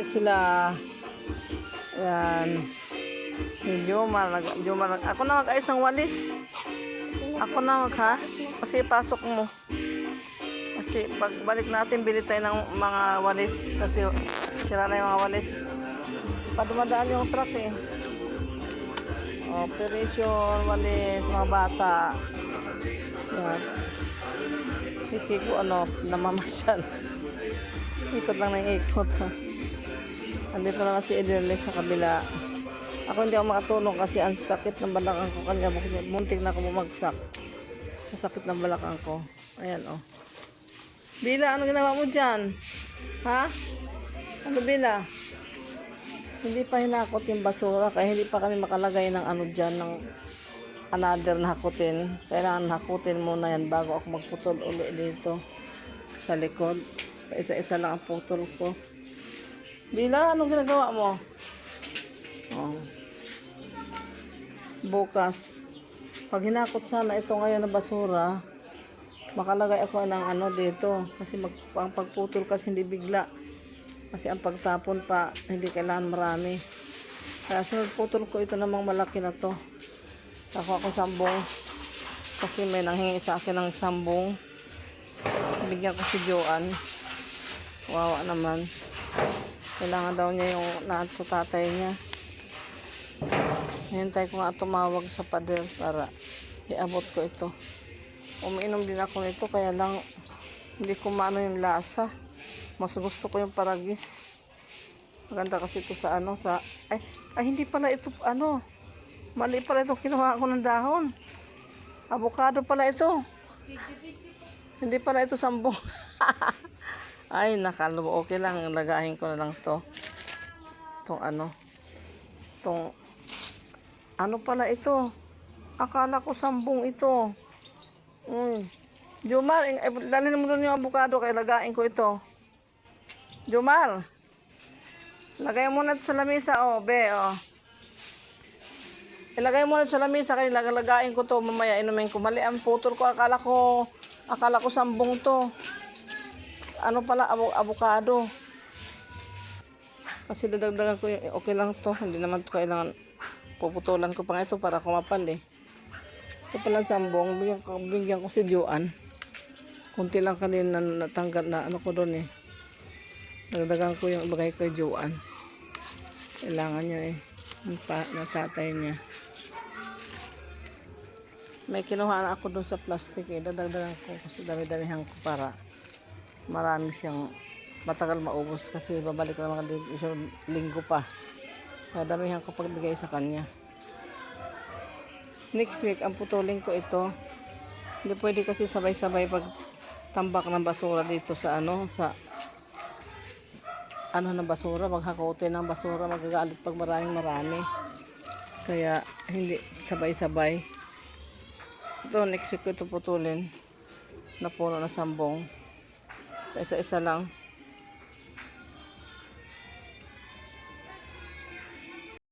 sila. Yan. Jomar. Ako na mag-ayos ng walis. Ako na ha? Kasi pasok mo. Kasi pagbalik natin, bili tayo ng mga walis. Kasi sira na yung mga walis. Padumadaan yung truck eh. Operation, walis, mga bata. Yan. Hindi ko namamasyal. Ikot lang ng ikot ha. Andito naman si Edirle sa kabila. Ako hindi ako makatulong kasi ang sakit ng balakang ko. Kanya muntik na ako bumagsak. Ang sakit ng balakang ko. Ayan Bila, ano ginawa mo dyan? Ha? Ano Bila? Hindi pa hinakot yung basura kaya hindi pa kami makalagay ng dyan, ng another na hakutin. Kailangan hakutin muna yan bago ako magputol uli dito sa likod. Isa-isa lang ang putol ko. Bila, anong ginagawa mo? Bukas. Pag hinakot sana ito ngayon na basura, makalagay ako ng dito. Kasi ang pagputol kasi hindi bigla. Kasi ang pagtapon pa, hindi kailangan marami. Kaya sunod putol ko ito namang malaki na to. Ako sambong. Kasi may nanghingi sa akin ng sambong. Bigyan ko si Joanne. Wawa naman. Kailangan daw niya yung tatay niya. Hintay ko nga tumawag sa pader para iabot ko ito. Umiinom din ako nito kaya lang hindi ko maano yung lasa. Mas gusto ko yung paragis. Maganda kasi ito sa ay hindi pala ito mali pala ito, kinuha ko ng dahon. Avocado pala ito. Hindi pala ito sambong. Ay, nakalubo. Okay lang. Lagahin ko na lang to. Itong pala ito. Akala ko sambong ito. Jomar, dalhin mo doon yung avocado kaya lagain ko ito. Jomar, lagay mo na ito sa lamesa. Ilagay mo na ito sa lamesa kaya lagain ko to. Mamaya inumin ko. Mali ang putol ko. Akala ko sambong to. Pala, avocado. Kasi dadagdagan ko yung okay lang to. Hindi naman to kailangan puputulan ko pa ito para kumapal eh. Ito pala sambong. Bigyan ko si Joanne. Kunti lang kanina natanggal na ko doon eh. Dagdagan ko yung bagay ko Joanne. Kailangan niya eh. Natatay niya. May kinuha na ako doon sa plastic eh. Dadagdagan ko kasi dami-damihan ko para marami siyang matagal maubos kasi babalik na mga isang linggo pa. Kaya damihan ko pagbigay sa kanya. Next week, ang putulin ko ito. Hindi pwede kasi sabay-sabay pag tambak ng basura dito sa ng basura. Maghakote ng basura, magagalit pag marami. Kaya hindi sabay-sabay. Ito, next week ko ito putulin. Napuno na sambong. Isa-isa lang.